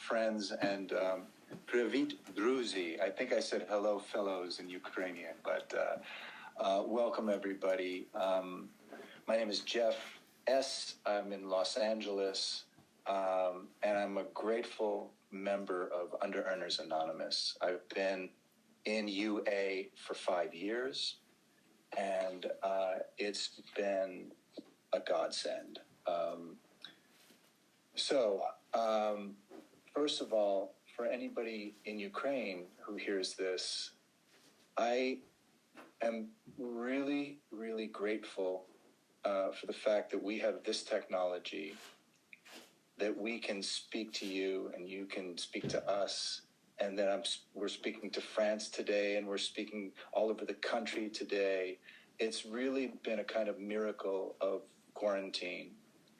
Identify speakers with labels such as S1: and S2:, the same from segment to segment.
S1: friends, and Привет, друзі. I think I said hello, fellows, in Ukrainian, but welcome, everybody. My name is Jeff S. I'm in Los Angeles, and I'm a grateful member of Under Earners Anonymous. I've been in UA for 5 years, and it's been a godsend. First of all, for anybody in Ukraine who hears this, I am really, really grateful for the fact that we have this technology, that we can speak to you and you can speak to us, and that we're speaking to France today, and we're speaking all over the country today. It's really been a kind of miracle of quarantine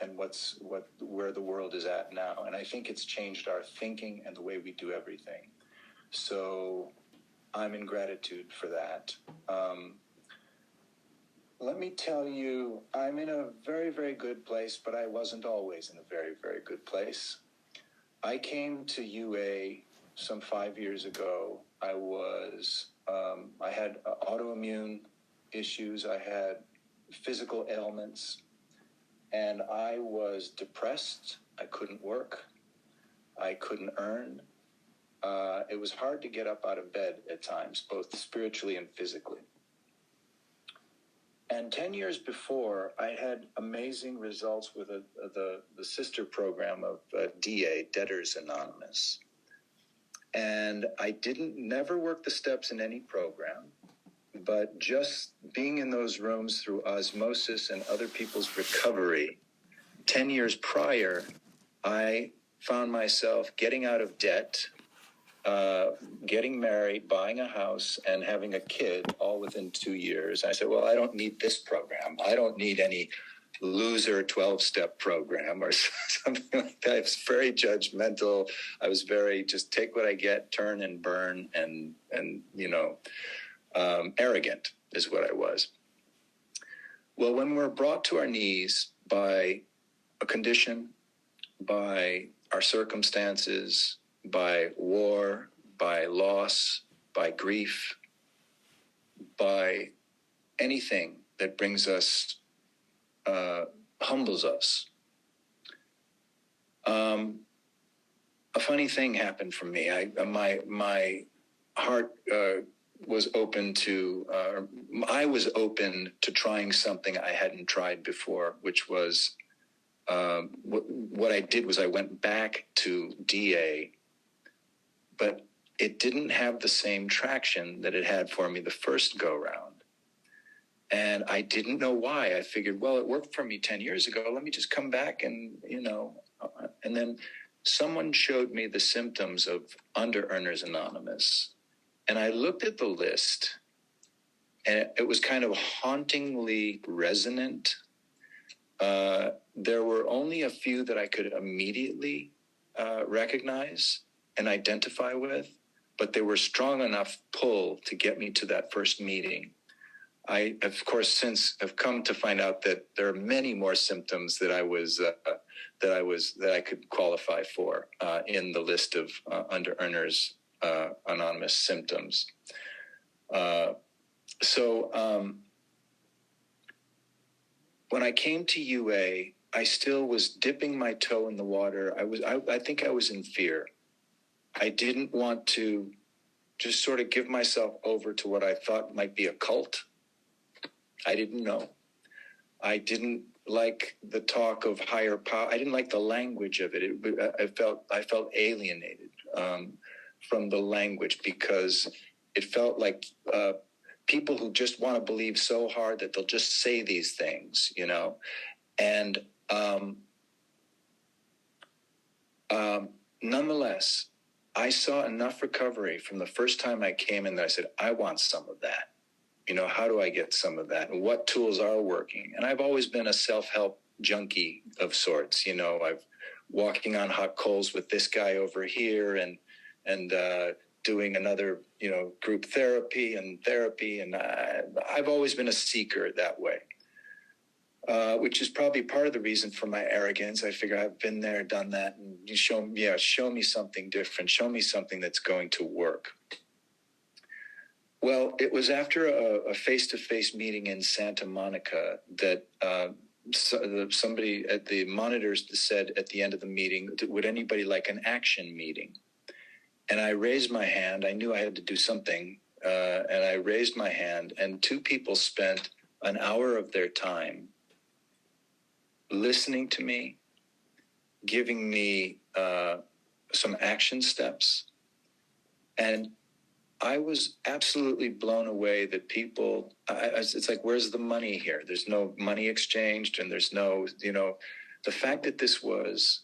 S1: and where the world is at now. And I think it's changed our thinking and the way we do everything. So I'm in gratitude for that. Let me tell you, I'm in a very, very good place, but I wasn't always in a very, very good place. I came to UA some 5 years ago. I had autoimmune issues. I had physical ailments, and I was depressed. I couldn't work. I couldn't earn. It was hard to get up out of bed at times, both spiritually and physically. And 10 years before, I had amazing results with the sister program of DA, Debtors Anonymous. And I never worked the steps in any program, but just being in those rooms through osmosis and other people's recovery, 10 years prior, I found myself getting out of debt, getting married, buying a house, and having a kid all within 2 years. I said, well, I don't need this program. I don't need any loser 12-step program or something like that. I was very judgmental. I was very just take what I get, turn and burn, and arrogant is what I was. Well, when we're brought to our knees by a condition, by our circumstances, by war, by loss, by grief, by anything that brings us, humbles us. A funny thing happened for me. My heart was open to, I was open to trying something I hadn't tried before, which was, what I did was I went back to DA, but it didn't have the same traction that it had for me the first go round. And I didn't know why. I figured, well, it worked for me 10 years ago. Let me just come back and then someone showed me the symptoms of Under Earners Anonymous. And I looked at the list, and it was kind of hauntingly resonant. There were only a few that I could immediately recognize and identify with, but they were strong enough pull to get me to that first meeting. I, of course, since have come to find out that there are many more symptoms that I could qualify for in the list of Under Earners Anonymous symptoms. When I came to UA, I still was dipping my toe in the water. I think I was in fear. I didn't want to just sort of give myself over to what I thought might be a cult. I didn't know. I didn't like the talk of higher power. I didn't like the language of it. I felt alienated from the language, because it felt like people who just want to believe so hard that they'll just say these things, And nonetheless, I saw enough recovery from the first time I came in that I said, I want some of that. How do I get some of that? And what tools are working? And I've always been a self-help junkie of sorts. I've walking on hot coals with this guy over here and doing another, group therapy. And I've always been a seeker that way. which is probably part of the reason for my arrogance. I figure I've been there, done that, and you show me something different. Show me something that's going to work. Well, it was after a face-to-face meeting in Santa Monica that somebody at the monitors said at the end of the meeting, would anybody like an action meeting? And I raised my hand. I knew I had to do something. And I raised my hand, and two people spent an hour of their time listening to me, giving me some action steps. And I was absolutely blown away that people, it's like, where's the money here? There's no money exchanged, and there's no, the fact that this was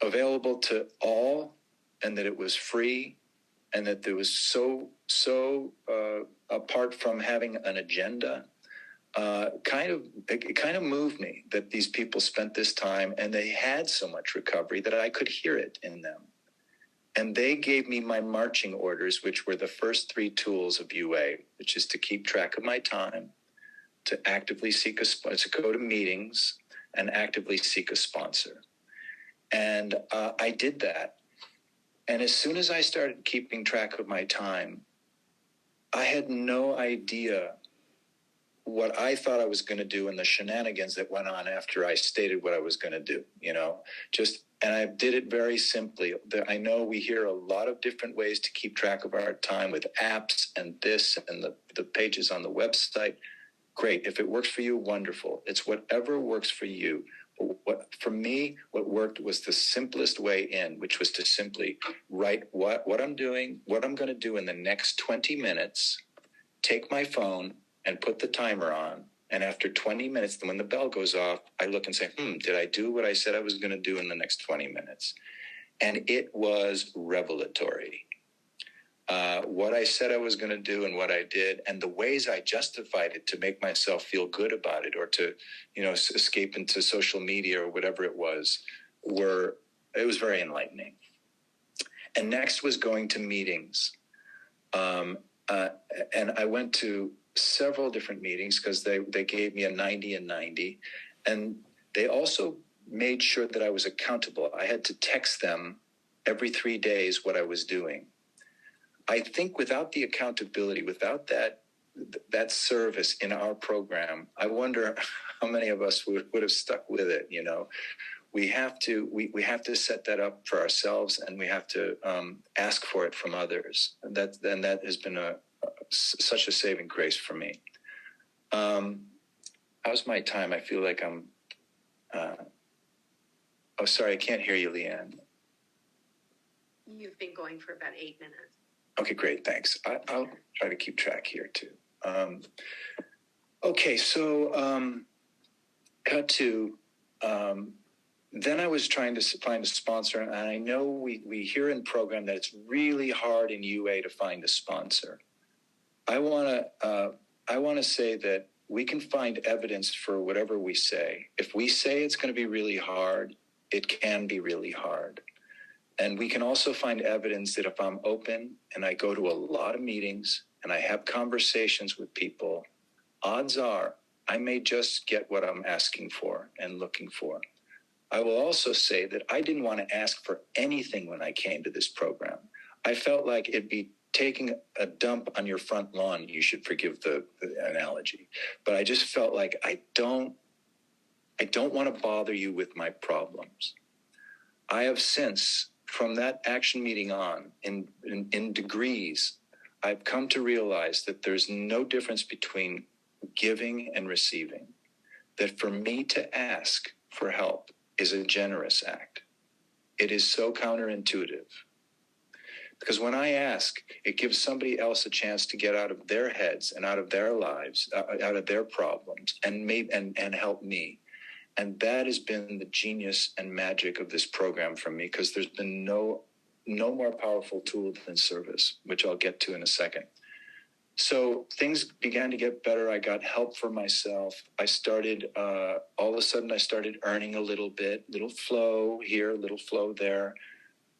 S1: available to all, and that it was free, and that there was so apart from having an agenda, it kind of moved me that these people spent this time, and they had so much recovery that I could hear it in them. And they gave me my marching orders, which were the first three tools of UA, which is to keep track of my time, to actively seek to go to meetings, and actively seek a sponsor. And I did that. And as soon as I started keeping track of my time, I had no idea what I thought I was going to do and the shenanigans that went on after I stated what I was going to do, and I did it very simply. I know we hear a lot of different ways to keep track of our time with apps and this and the pages on the website. Great. If it works for you, wonderful. It's whatever works for you. For me, what worked was the simplest way in, which was to simply write what I'm doing, what I'm going to do in the next 20 minutes, take my phone and put the timer on. And after 20 minutes, when the bell goes off, I look and say, did I do what I said I was going to do in the next 20 minutes? And it was revelatory. What I said I was going to do and what I did, and the ways I justified it to make myself feel good about it, or to, escape into social media or whatever it was very enlightening. And next was going to meetings. And I went to several different meetings because they gave me a 90 and 90. And they also made sure that I was accountable. I had to text them every 3 days what I was doing. I think without the accountability, without that service in our program, I wonder how many of us would have stuck with it. We have to set that up for ourselves, and we have to ask for it from others. And that has been such a saving grace for me. How's my time? I feel like I'm. Sorry, I can't hear you, Leanne.
S2: You've been going for about 8 minutes.
S1: Okay, great. Thanks. I'll try to keep track here too. Okay, so cut to. Then I was trying to find a sponsor, and I know we hear in program that it's really hard in UA to find a sponsor. I want to say that we can find evidence for whatever we say. If we say it's going to be really hard, it can be really hard. And we can also find evidence that if I'm open and I go to a lot of meetings and I have conversations with people, odds are I may just get what I'm asking for and looking for. I will also say that I didn't want to ask for anything when I came to this program. I felt like it'd be taking a dump on your front lawn. You should forgive the analogy, but I just felt like I don't want to bother you with my problems. I have since, from that action meeting on, in degrees, I've come to realize that there's no difference between giving and receiving. That for me to ask for help is a generous act. It is so counterintuitive. Because when I ask, it gives somebody else a chance to get out of their heads and out of their lives, out of their problems, and help me. And that has been the genius and magic of this program for me, because there's been no more powerful tool than service, which I'll get to in a second. So things began to get better. I got help for myself. I started, all of a sudden I started earning a little bit, little flow here, little flow there.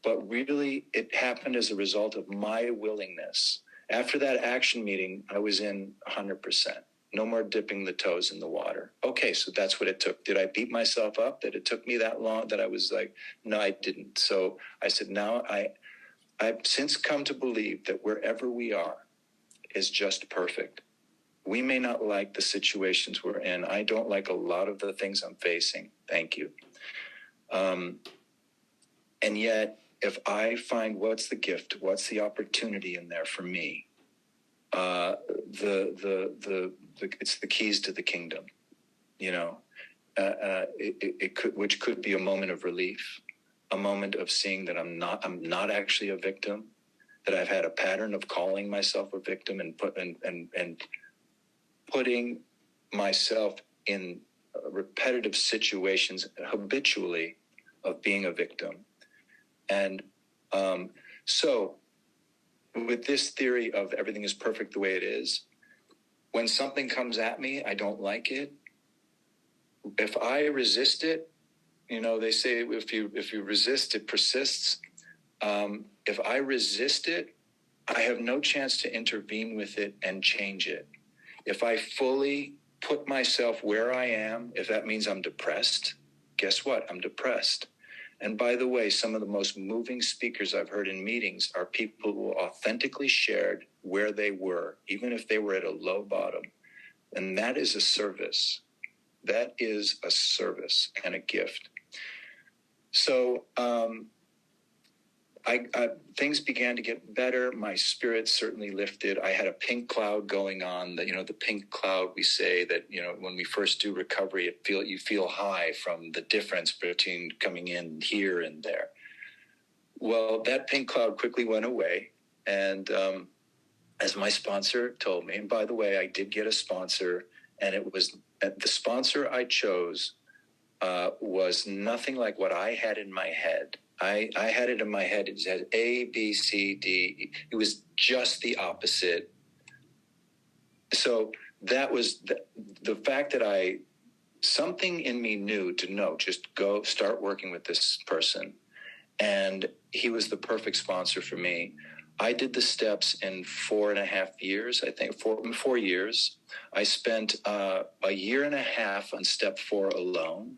S1: But really, it happened as a result of my willingness. After that action meeting, I was in 100%. No more dipping the toes in the water. Okay, so that's what it took. Did I beat myself up that it took me that long, that I was like, no, I didn't. So I said, now I've since come to believe that wherever we are is just perfect. We may not like the situations we're in. I don't like a lot of the things I'm facing. Thank you. And yet, if I find what's the gift, what's the opportunity in there for me, it's the keys to the kingdom, you know. It could, which could be a moment of relief, a moment of seeing that I'm not actually a victim, that I've had a pattern of calling myself a victim and putting myself in repetitive situations habitually of being a victim. And so with this theory of everything is perfect the way it is, when something comes at me, I don't like it. If I resist it, you know, they say if you resist, it persists. If I resist it, I have no chance to intervene with it and change it. If I fully put myself where I am, if that means I'm depressed, guess what? I'm depressed. And by the way, some of the most moving speakers I've heard in meetings are people who authentically shared where they were, even if they were at a low bottom. And that is a service. That is a service and a gift. So things began to get better. My spirit certainly lifted. I had a pink cloud going on. The pink cloud, we say that, when we first do recovery, you feel high from the difference between coming in here and there. Well, that pink cloud quickly went away. And as my sponsor told me, and by the way, I did get a sponsor, and it was the sponsor I chose was nothing like what I had in my head. I had it in my head. It said A, B, C, D. It was just the opposite. So that was the fact that something in me knew to know, just go start working with this person. And he was the perfect sponsor for me. I did the steps in 4.5 years, I think, 4 years. I spent a year and a half on step 4 alone.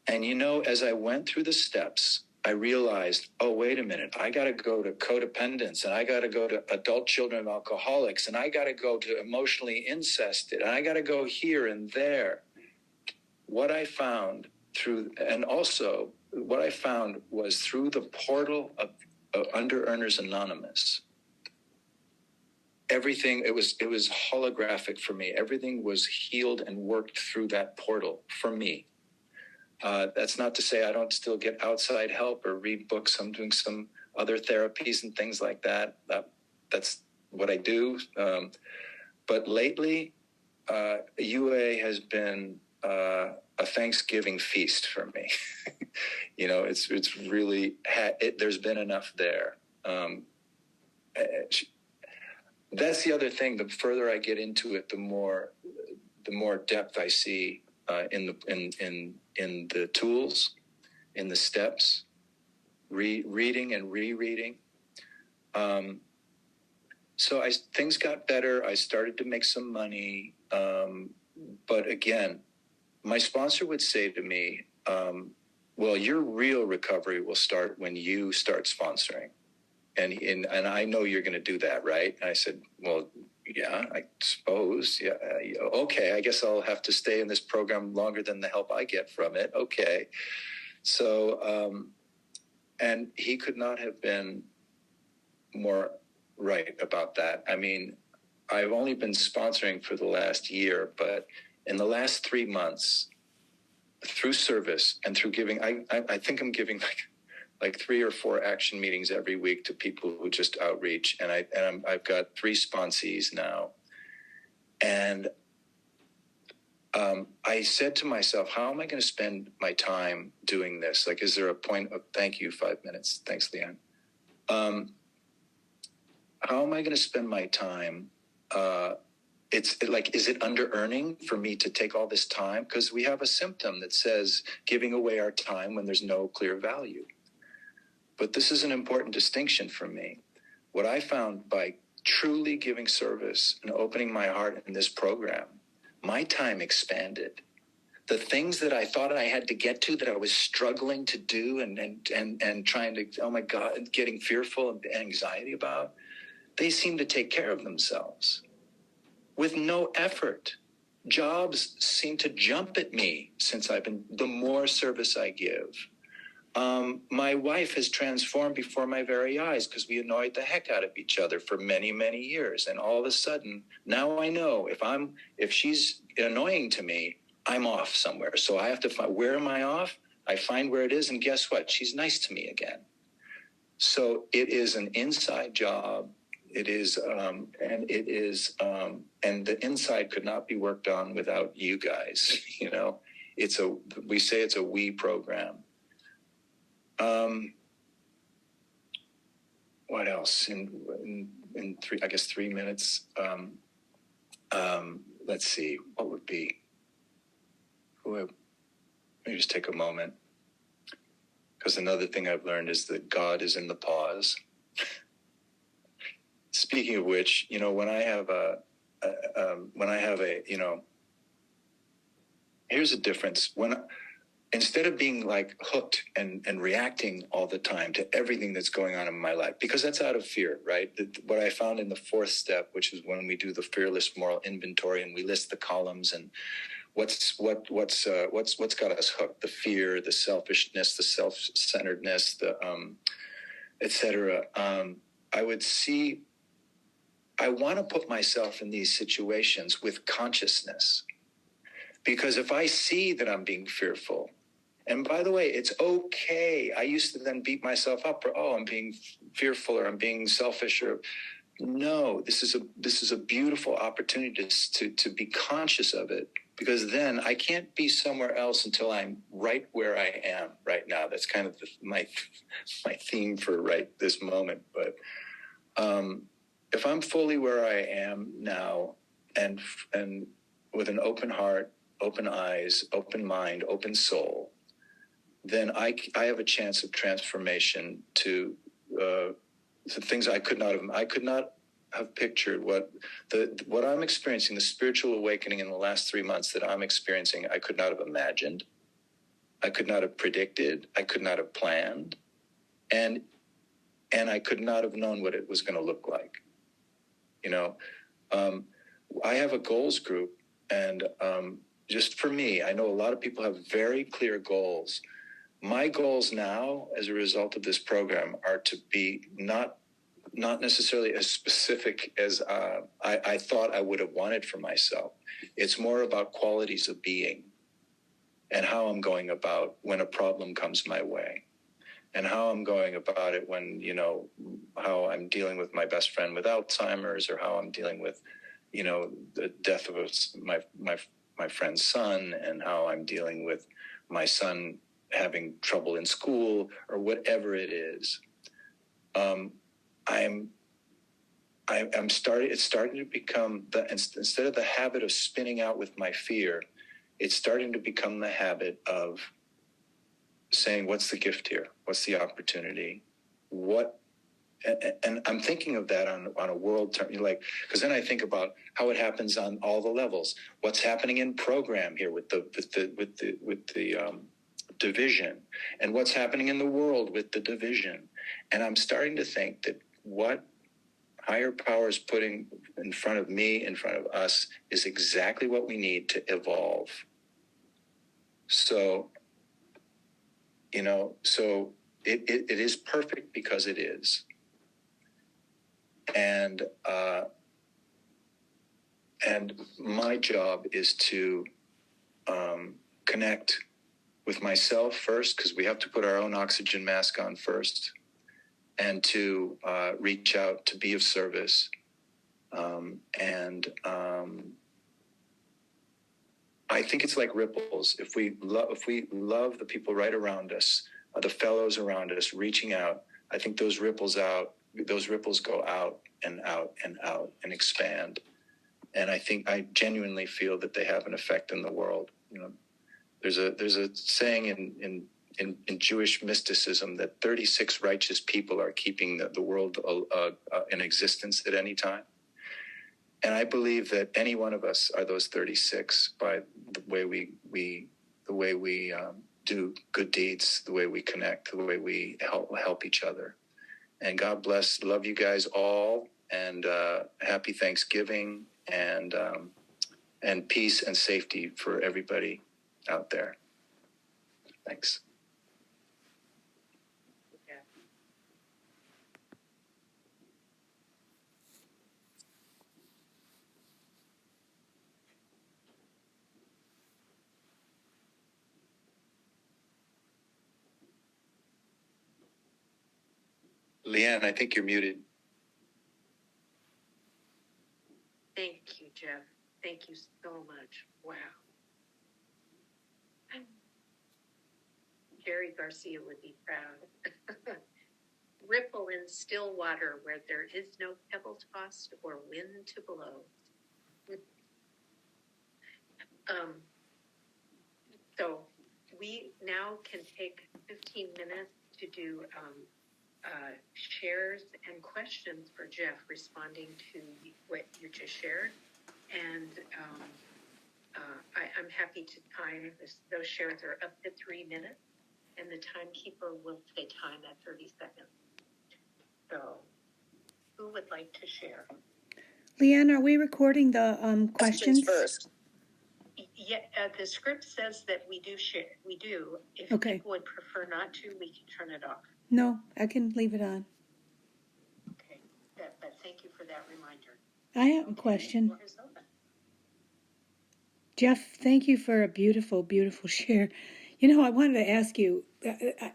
S1: And, as I went through the steps, I realized, oh, wait a minute, I got to go to codependence, and I got to go to adult children of alcoholics, and I got to go to emotionally incested, and I got to go here and there. What I found was through the portal of Under Earners Anonymous, everything, it was holographic for me. Everything was healed and worked through that portal for me. That's not to say I don't still get outside help or read books. I'm doing some other therapies and things like that. That's what I do. But lately, UA has been a Thanksgiving feast for me. It's really there's been enough there. That's the other thing. The further I get into it, the more depth I see in the tools, in the steps, reading and rereading. So things got better. I started to make some money. But again, my sponsor would say to me, well, your real recovery will start when you start sponsoring. And I know you're going to do that, right? And I said, well, yeah, I suppose. Yeah. Okay. I guess I'll have to stay in this program longer than the help I get from it. Okay. So, and he could not have been more right about that. I mean, I've only been sponsoring for the last year, but in the last 3 months, through service and through giving, I think I'm giving like 3 or 4 action meetings every week to people who just outreach. And I've got 3 sponsees now. And I said to myself, how am I going to spend my time doing this? Like, is there a point of, thank you, 5 minutes. Thanks, Leanne. How am I going to spend my time? Is it under earning for me to take all this time? Because we have a symptom that says giving away our time when there's no clear value. But this is an important distinction for me. What I found by truly giving service and opening my heart in this program, my time expanded. The things that I thought I had to get to, that I was struggling to do and trying to, oh my God, getting fearful and anxiety about, they seem to take care of themselves with no effort. Jobs seem to jump at me since the more service I give. My wife has transformed before my very eyes because we annoyed the heck out of each other for many, many years. And all of a sudden, now I know if she's annoying to me, I'm off somewhere. So I have to find, where am I off? I find where it is, and guess what? She's nice to me again. So it is an inside job. It is, and the inside could not be worked on without you guys. We say it's a we program. What else in 3 minutes? Let's see, what would be, let me just take a moment. Because another thing I've learned is that God is in the pause. Speaking of which, when I have here's a difference. Instead of being like hooked and reacting all the time to everything that's going on in my life, because that's out of fear, right? What I found in the fourth step, which is when we do the fearless moral inventory and we list the columns and what's got us hooked, the fear, the selfishness, the self-centeredness, the etc. I want to put myself in these situations with consciousness, because if I see that I'm being fearful, and by the way, it's okay. I used to then beat myself up for, I'm being fearful or I'm being selfish, or no, this is a beautiful opportunity to be conscious of it, because then I can't be somewhere else until I'm right where I am right now. That's kind of my theme for right this moment. But if I'm fully where I am now, and with an open heart, open eyes, open mind, open soul, then I have a chance of transformation to things I could not have pictured. What I'm experiencing, the spiritual awakening in the last 3 months that I'm experiencing, I could not have imagined. I could not have predicted. I could not have planned, and I could not have known what it was going to look like. I have a goals group, and just for me, I know a lot of people have very clear goals. My goals now, as a result of this program, are to be not necessarily as specific as I thought I would have wanted for myself. It's more about qualities of being and how I'm going about when a problem comes my way, and how I'm going about it when, how I'm dealing with my best friend with Alzheimer's, or how I'm dealing with, the death of my friend's son, and how I'm dealing with my son having trouble in school, or whatever it is. It's starting to become instead of the habit of spinning out with my fear, it's starting to become the habit of saying, what's the gift here? What's the opportunity? And I'm thinking of that on a world term, because then I think about how it happens on all the levels. What's happening in program here with the division, and what's happening in the world with the division. And I'm starting to think that what higher power is putting in front of me, in front of us, is exactly what we need to evolve. So, it is perfect because it is. And my job is to connect with myself first, because we have to put our own oxygen mask on first, and to reach out to be of service. I think it's like ripples. If we love the people right around us, the fellows around us, reaching out, I think those ripples go out and out and out and expand. And I genuinely feel that they have an effect in the world. There's a saying in in Jewish mysticism that 36 righteous people are keeping the world in existence at any time. And I believe that any one of us are those 36 by the way we do good deeds, the way we connect, the way we help each other. And God bless. Love you guys all, and happy Thanksgiving, and peace and safety for everybody out there. Thanks. Leanne, I think you're muted.
S2: Thank you, Jeff. Thank you so much. Wow. Jerry Garcia would be proud. Ripple in still water where there is no pebble tossed or wind to blow. So we now can take 15 minutes to do shares and questions for Jeff, responding to what you just shared. And I'm happy to time this. Those shares are up to 3 minutes, and the timekeeper will say time at 30 seconds. So who would like to share?
S3: Leanne, are we recording the questions
S2: first? Yeah, the script says that we do share. We do. If people would prefer not to, we can turn it off.
S3: No, I can leave it on.
S2: Okay, but thank you for that reminder.
S3: I have a question. Jeff, thank you for a beautiful, beautiful share. You know, I wanted to ask you,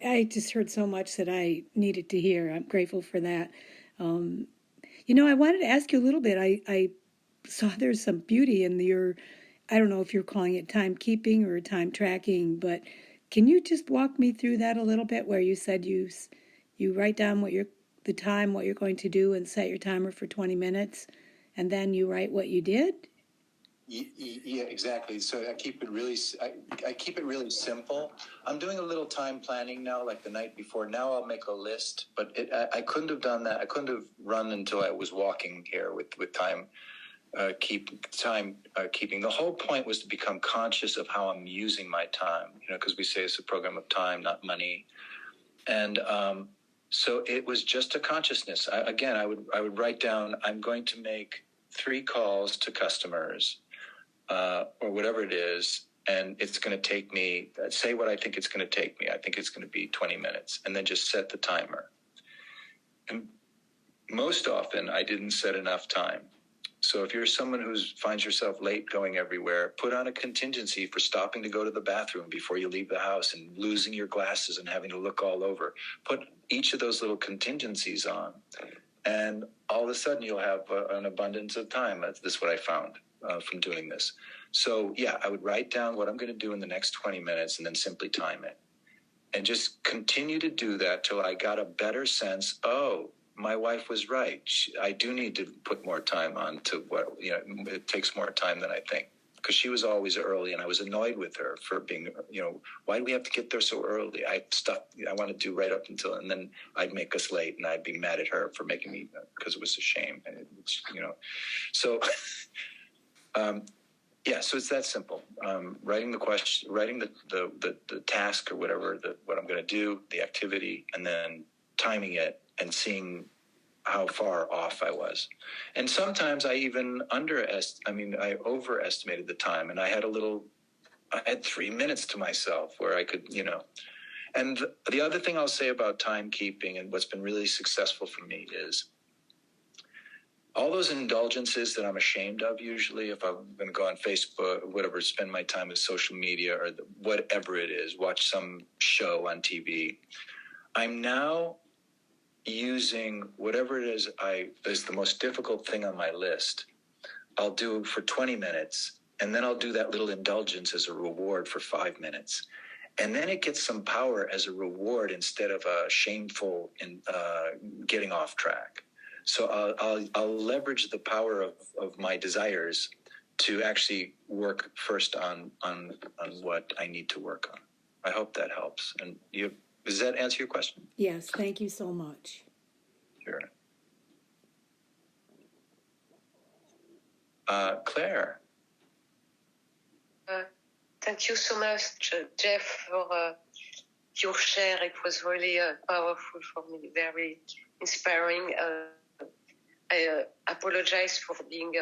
S3: I just heard so much that I needed to hear. I'm grateful for that. You know, I wanted to ask you a little bit. I saw there's some beauty in your, I don't know if you're calling it timekeeping or time tracking, but can you just walk me through that a little bit, where you said you write down what you're going to do and set your timer for 20 minutes, and then you write what you did?
S1: Yeah, exactly. So I keep it really simple. I'm doing a little time planning now, like the night before. Now I'll make a list, but I couldn't have done that. I couldn't have run until I was walking here with time. Keeping. The whole point was to become conscious of how I'm using my time, because we say it's a program of time, not money. And so it was just a consciousness. I would write down, I'm going to make 3 calls to customers, or whatever it is, and it's going to take me, say what I think it's going to take me. I think it's going to be 20 minutes, and then just set the timer. And most often I didn't set enough time. So if you're someone who finds yourself late going everywhere, put on a contingency for stopping to go to the bathroom before you leave the house and losing your glasses and having to look all over. Put each of those little contingencies on, and all of a sudden you'll have an abundance of time. That's what I found from doing this. So yeah, I would write down what I'm going to do in the next 20 minutes and then simply time it. And just continue to do that till I got a better sense. Oh, my wife was right. I do need to put more time on to what, it takes more time than I think. Because she was always early, and I was annoyed with her for being, why do we have to get there so early? I want to do right up until, and then I'd make us late, and I'd be mad at her for making me, because it was a shame. And it's, so, yeah, so it's that simple. Writing the question, writing the task or whatever, what I'm going to do, the activity, and then timing it and seeing how far off I was. And sometimes I even I overestimated the time, and I had 3 minutes to myself where I could, And the other thing I'll say about timekeeping and what's been really successful for me is all those indulgences that I'm ashamed of, usually, if I'm going to go on Facebook, whatever, spend my time with social media or whatever it is, watch some show on TV. I'm now using whatever it is is the most difficult thing on my list. I'll do for 20 minutes, and then I'll do that little indulgence as a reward for 5 minutes. And then it gets some power as a reward instead of a shameful getting off track. So I'll leverage the power of my desires to actually work first on what I need to work on. I hope that helps. And does that answer your question?
S3: Yes, thank you so much.
S1: Sure. Claire.
S4: Thank you so much, Jeff, for your share. It was really powerful for me, very inspiring. I apologize for being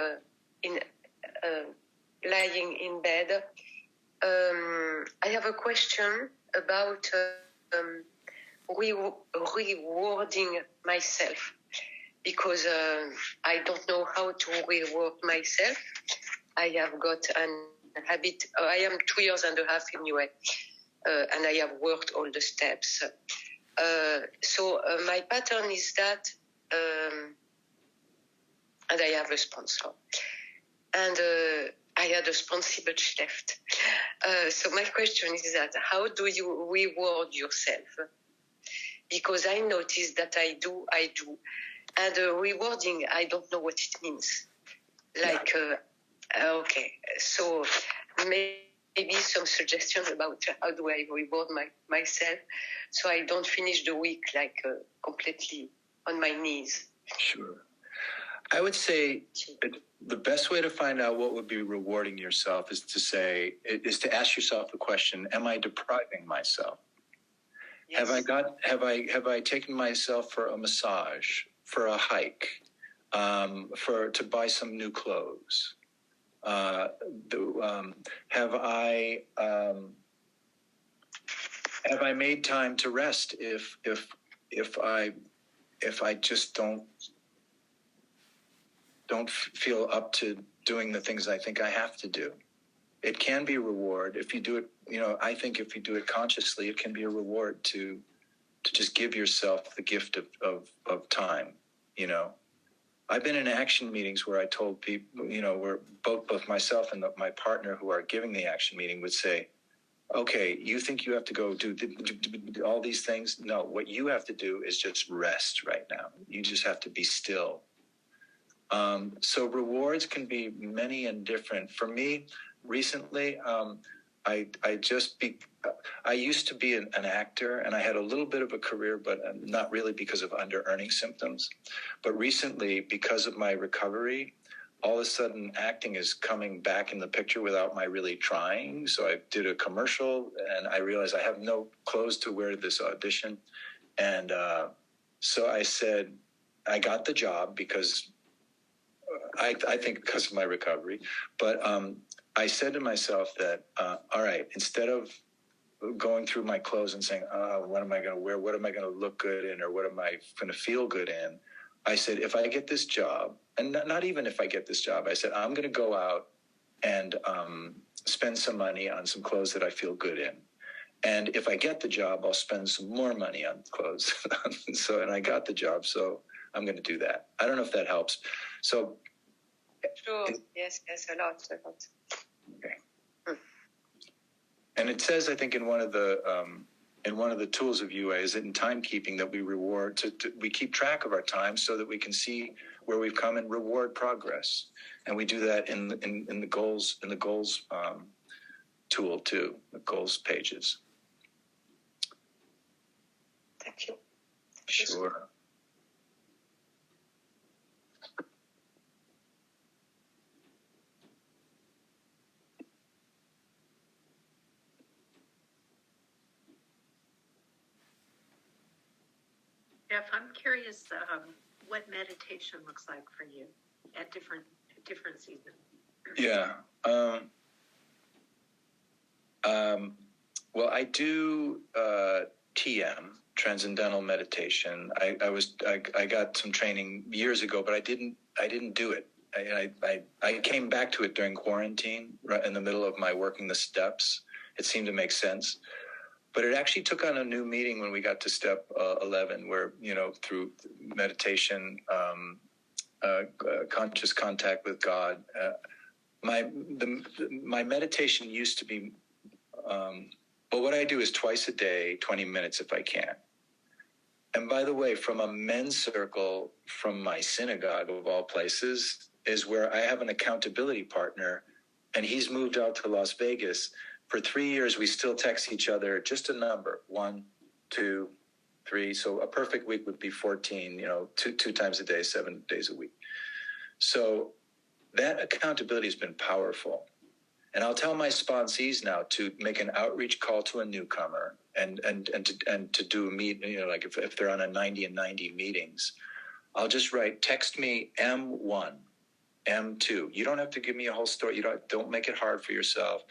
S4: lying in bed. I have a question about rewarding myself, because I don't know how to reward myself. I have got an habit. I am 2.5 years anyway, and I have worked all the steps. So my pattern is that, and I have a sponsor, and I had a sponsor, but she left. So my question is that, how do you reward yourself? Because I noticed that I do, and rewarding, I don't know what it means. Like, okay, so maybe some suggestions about how do I reward myself, so I don't finish the week like completely on my knees.
S1: Sure. I would say the best way to find out what would be rewarding yourself is to ask yourself the question: am I depriving myself? Yes. Have I taken myself for a massage, for a hike, to buy some new clothes? Have I made time to rest if I just don't feel up to doing the things I think I have to do? It can be a reward if you do it. I think if you do it consciously, it can be a reward to just give yourself the gift of time. I've been in action meetings where I told people, where both myself and my partner who are giving the action meeting would say, okay, you think you have to go do all these things? No, what you have to do is just rest right now. You just have to be still. So rewards can be many and different. For me, recently, I used to be an actor, and I had a little bit of a career, but not really because of under-earning symptoms. But recently, because of my recovery, all of a sudden acting is coming back in the picture without my really trying. So I did a commercial, and I realized I have no clothes to wear this audition. And so I said, I got the job because I think because of my recovery. But I said to myself that, all right, instead of going through my clothes and saying, what am I going to wear? What am I going to look good in? Or what am I going to feel good in? I said, if I get this job, and not even if I get this job, I said, I'm going to go out and spend some money on some clothes that I feel good in. And if I get the job, I'll spend some more money on clothes. And I got the job, so I'm going to do that. I don't know if that helps. So,
S4: sure. Yes, a lot.
S1: Okay. And it says, I think, in one of the tools of UA, is that in timekeeping that we reward we keep track of our time so that we can see where we've come and reward progress. And we do that in the goals tool too, the goals pages.
S4: Thank you.
S1: Sure.
S2: Jeff, I'm curious what meditation looks like for you at different seasons.
S1: Yeah. Well, I do TM, Transcendental Meditation. I got some training years ago, but I didn't do it. I came back to it during quarantine, right in the middle of my working the steps. It seemed to make sense. But it actually took on a new meaning when we got to step 11, where, through meditation, conscious contact with God. My meditation used to be, well, what I do is twice a day, 20 minutes if I can. And by the way, from a men's circle from my synagogue of all places is where I have an accountability partner, and he's moved out to Las Vegas, for 3 years, we still text each other just a number, 1, 2, 3. So a perfect week would be 14, two times a day, 7 days a week. So that accountability has been powerful. And I'll tell my sponsees now to make an outreach call to a newcomer and to do a meet, like if they're on a 90 and 90 meetings, I'll just write, text me M1, M2. You don't have to give me a whole story. Don't make it hard for yourself.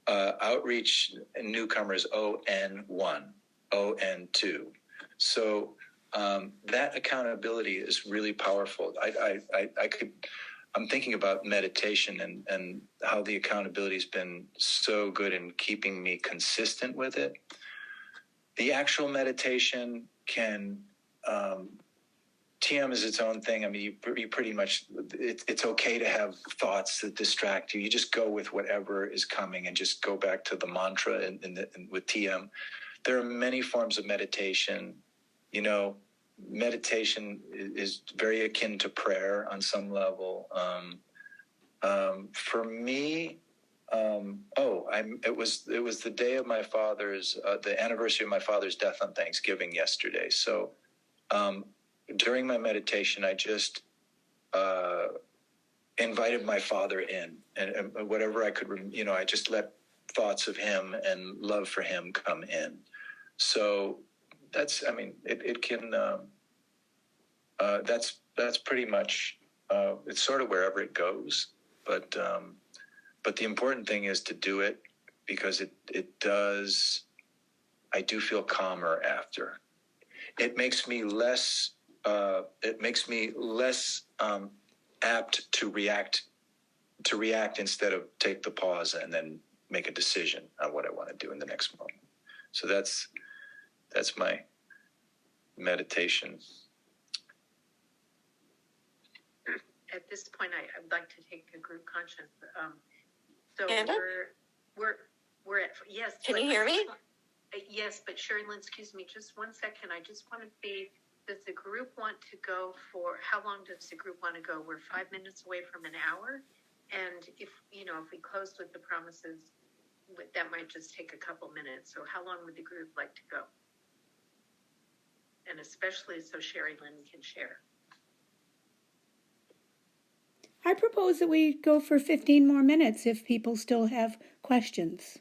S1: Outreach newcomers ON1, ON2. So that accountability is really powerful. I'm thinking about meditation and how the accountability has been so good in keeping me consistent with it. The actual meditation can, TM is its own thing. I mean, you pretty much, it's okay to have thoughts that distract you. You just go with whatever is coming and just go back to the mantra and with TM. There are many forms of meditation. Meditation is very akin to prayer on some level. For me, it was the day of my father's, the anniversary of my father's death on Thanksgiving yesterday. So during my meditation, I just invited my father in, and whatever I could, I just let thoughts of him and love for him come in. So it can, that's pretty much, it's sort of wherever it goes, but the important thing is to do it, because it does, I do feel calmer after. It makes me less apt to react instead of take the pause and then make a decision on what I want to do in the next moment. So that's my meditation.
S2: At this point, I would like to take a group conscience. So
S5: Amanda?
S2: we're at, yes.
S5: Can you hear me?
S2: Yes, but Sherry Lynn, excuse me, just 1 second. I just want to see, does the group want to go for, how long does the group want to go? We're 5 minutes away from an hour. And if we closed with the promises, that might just take a couple minutes. So how long would the group like to go? And especially so Sherry Lynn can share.
S3: I propose that we go for 15 more minutes if people still have questions.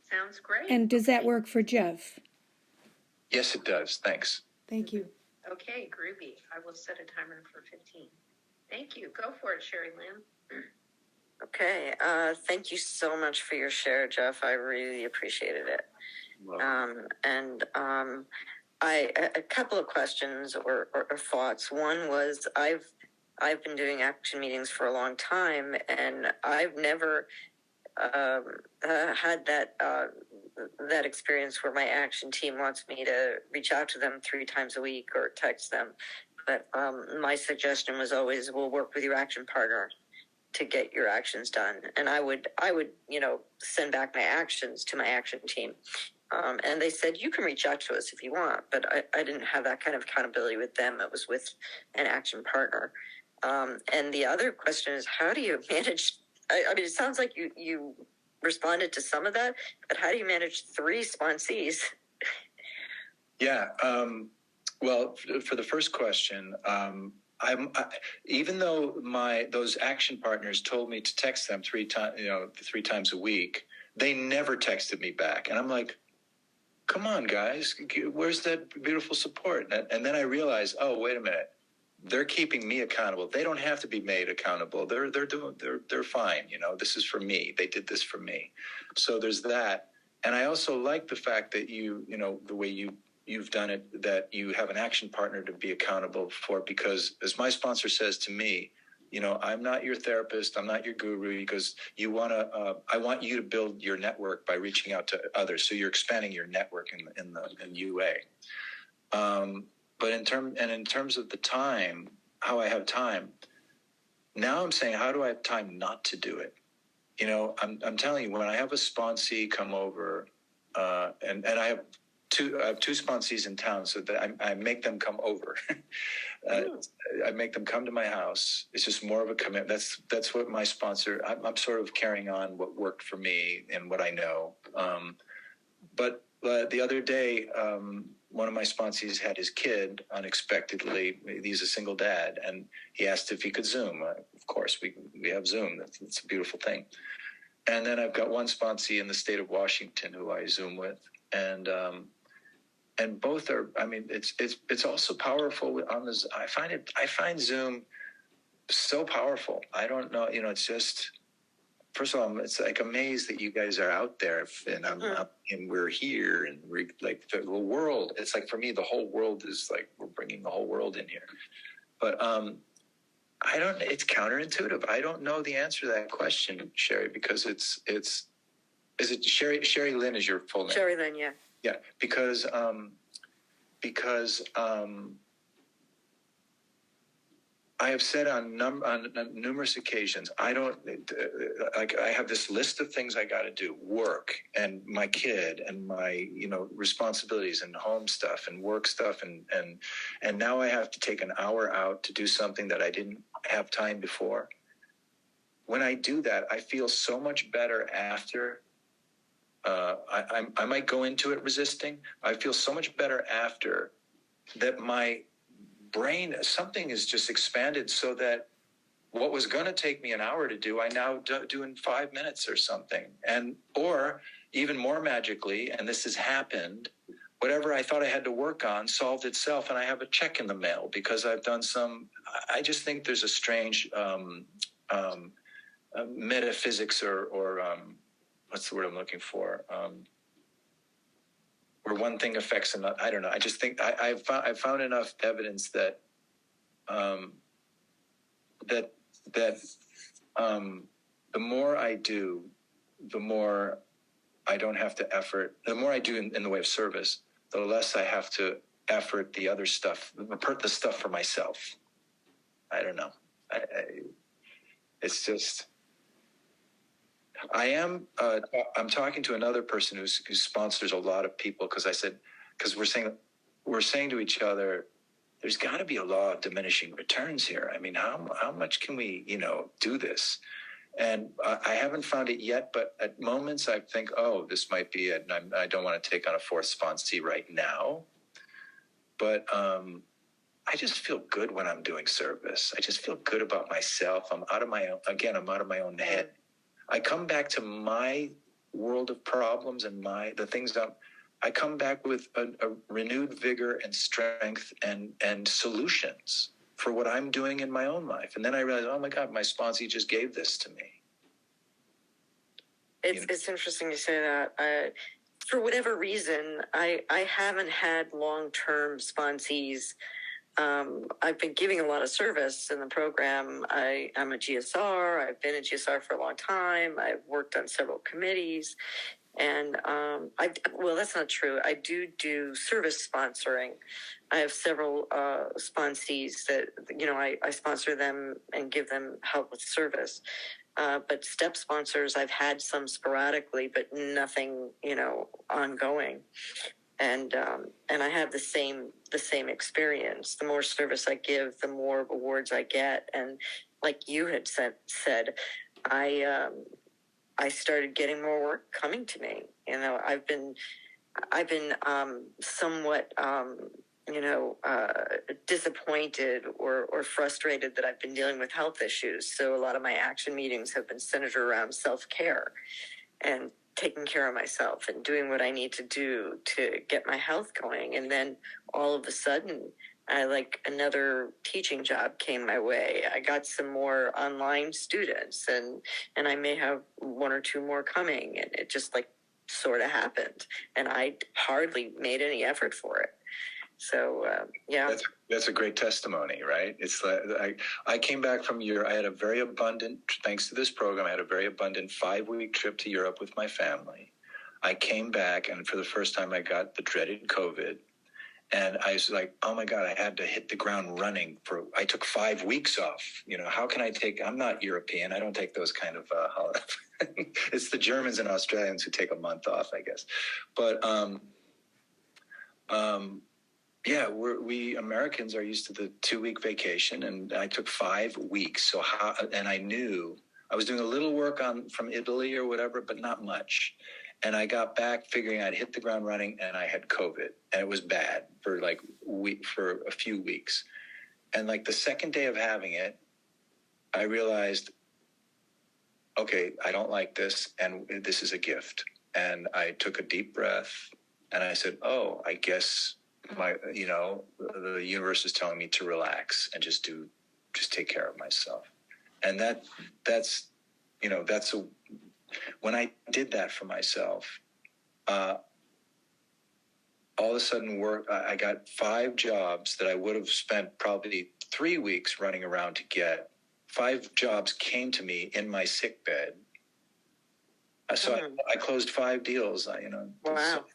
S2: Sounds great.
S3: And does that work for Jeff?
S1: Yes, it does. Thanks.
S3: Thank you.
S2: Okay, groovy. I will set a timer for 15. Thank you. Go for it, Sherry Lynn.
S5: Okay. Thank you so much for your share, Jeff. I really appreciated it. A couple of questions or thoughts. One was, I've been doing action meetings for a long time, and I've never had that experience where my action team wants me to reach out to them 3 times a week or text them. But my suggestion was always, we'll work with your action partner to get your actions done. And I would send back my actions to my action team. And they said, you can reach out to us if you want, but I didn't have that kind of accountability with them. It was with an action partner. And the other question is, how do you manage? I mean, it sounds like you responded to some of that, but how do you manage 3 sponsees?
S1: Yeah. Well, for the first question, even though those action partners told me to text them 3 times a week, they never texted me back. And I'm like, come on, guys, where's that beautiful support? And then I realized, oh, wait a minute. They're keeping me accountable. They don't have to be made accountable. They're fine. This is for me. They did this for me. So there's that. And I also like the fact that the way you've done it, that you have an action partner to be accountable for, because as my sponsor says to me, I'm not your therapist. I'm not your guru, because I want you to build your network by reaching out to others. So you're expanding your network in UA. But in terms of the time, how I have time, now I'm saying, how do I have time not to do it? I'm telling you, when I have a sponsee come over, and I have two sponsees in town, so that I make them come over. I make them come to my house. It's just more of a commitment. That's what my sponsor. I'm sort of carrying on what worked for me and what I know. But the other day, one of my sponsees had his kid unexpectedly. He's a single dad, and he asked if he could Zoom. Of course, we have Zoom. It's a beautiful thing. And then I've got one sponsee in the state of Washington who I Zoom with, and both are. I mean, it's also powerful on this. I find Zoom so powerful. I don't know. It's just. First of all, it's like amazed that you guys are out there, and and we're here, and we're like the world. It's like for me, the whole world is like we're bringing the whole world in here. But I don't. It's counterintuitive. I don't know the answer to that question, Sherry, because is it Sherry Lynn is your full name?
S5: Sherry Lynn, yeah.
S1: Yeah, because I have said on numerous occasions, I don't like. I have this list of things I got to do: work and my kid and my responsibilities and home stuff and work stuff and now I have to take an hour out to do something that I didn't have time before. When I do that, I feel so much better after. I might go into it resisting. I feel so much better after that. My brain, something is just expanded so that what was going to take me an hour to do, I now do in 5 minutes or something. Or even more magically, and this has happened, whatever I thought I had to work on solved itself, and I have a check in the mail because I've done I just think there's a strange metaphysics or what's the word I'm looking for? Where one thing affects another. I don't know. I just think I've found enough evidence that the more I do, the more I don't have to effort. The more I do in the way of service, the less I have to effort the other stuff, the stuff for myself. I don't know. It's just. I'm talking to another person who sponsors a lot of people because we're saying to each other, there's got to be a law of diminishing returns here. I mean, how much can we do this? And I haven't found it yet, but at moments I think, oh, this might be it, and I don't want to take on a fourth sponsee right now. But I just feel good when I'm doing service. I just feel good about myself. I'm out of my own head. I come back to my world of problems and the things I come back with a renewed vigor and strength and solutions for what I'm doing in my own life. And then I realize, oh my God, my sponsee just gave this to me.
S5: It's interesting you say that. For whatever reason, I haven't had long-term sponsees. I've been giving a lot of service in the program. I'm a GSR. I've been a GSR for a long time. I've worked on several committees. And well, that's not true. I do service sponsoring. I have several sponsees that, I sponsor them and give them help with service. But step sponsors, I've had some sporadically, but nothing, ongoing. And I have the same experience. The more service I give, the more awards I get. And like you had said, I started getting more work coming to me. I've been somewhat disappointed or frustrated that I've been dealing with health issues. So a lot of my action meetings have been centered around self-care and taking care of myself and doing what I need to do to get my health going. And then all of a sudden, another teaching job came my way. I got some more online students and I may have one or two more coming, and it just sort of happened. And I hardly made any effort for it. So, yeah.
S1: That's a great testimony, right? It's like I came back from Europe. I had a very abundant, thanks to this program, I had a very abundant 5-week trip to Europe with my family. I came back, and for the first time, I got the dreaded COVID. And I was like, oh my God, I had to hit the ground running. I took 5 weeks off. How can I I'm not European. I don't take those kind of holidays. It's the Germans and Australians who take a month off, I guess. But yeah, we Americans are used to the 2-week vacation, and I took 5 weeks. So and I knew I was doing a little work from Italy or whatever, but not much. And I got back figuring I'd hit the ground running, and I had COVID, and it was bad for for a few weeks. And like the second day of having it, I realized, okay, I don't like this, and this is a gift. And I took a deep breath, and I said, oh, I guess the universe is telling me to relax and just take care of myself. And that's when I did that for myself, all of a sudden I got 5 jobs that I would have spent probably 3 weeks running around to get. 5 jobs came to me in my sick bed. So I closed 5 deals,
S5: Wow.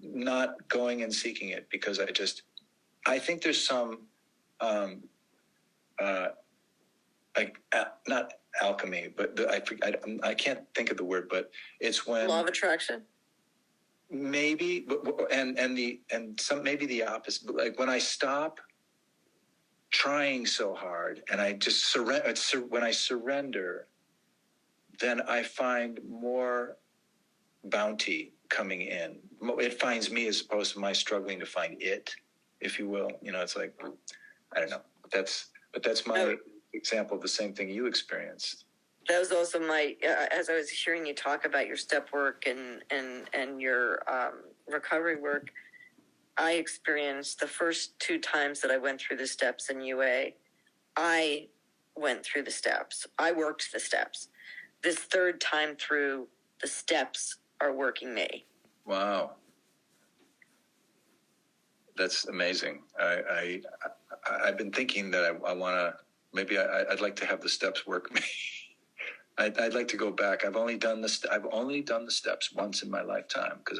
S1: Not going and seeking it, because I think there's some, not alchemy, but I can't think of the word, but it's when
S5: Law of attraction.
S1: Maybe, maybe the opposite. But like when I stop trying so hard and I just surrender, when I surrender, then I find more bounty coming in. It finds me as opposed to my struggling to find it, if you will. It's like, I don't know. That's my example of the same thing you experienced.
S5: That was also my, as I was hearing you talk about your step work and your recovery work, I experienced the first 2 times that I went through the steps in UA, I went through the steps. I worked the steps. This 3rd time through, the steps are working me.
S1: Wow. That's amazing. I've been thinking that I want to, maybe I'd like to have the steps work me. I'd like to go back. I've only done the steps once in my lifetime, because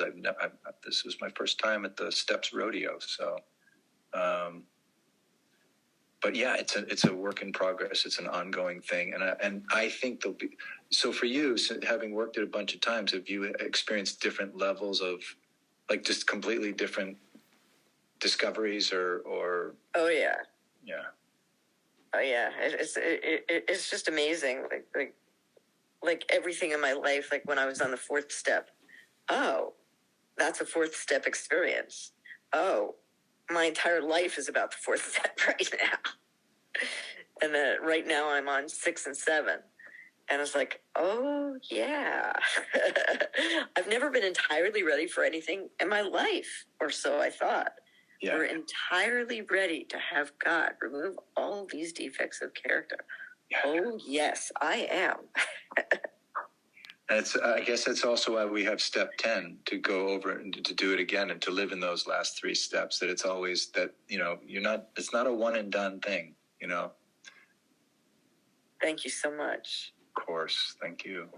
S1: this was my first time at the Steps Rodeo. So, but yeah, it's a work in progress. It's an ongoing thing, and I think there'll be. So for you, having worked it a bunch of times, have you experienced different levels of, like, just completely different discoveries or?
S5: Oh yeah.
S1: Yeah.
S5: Oh yeah. It's just amazing. Like everything in my life, like when I was on the 4th step, oh, that's a 4th step experience. Oh, my entire life is about the 4th step right now. And then right now I'm on 6 and 7. And it's like, oh yeah. I've never been entirely ready for anything in my life, or so I thought.
S1: Yeah.
S5: We're entirely ready to have God remove all these defects of character. Yeah. Oh yes, I am.
S1: I guess that's also why we have step 10 to go over and to do it again and to live in those last 3 steps. That it's always that, it's not a one and done thing,
S5: Thank you so much.
S1: Of course. Thank you.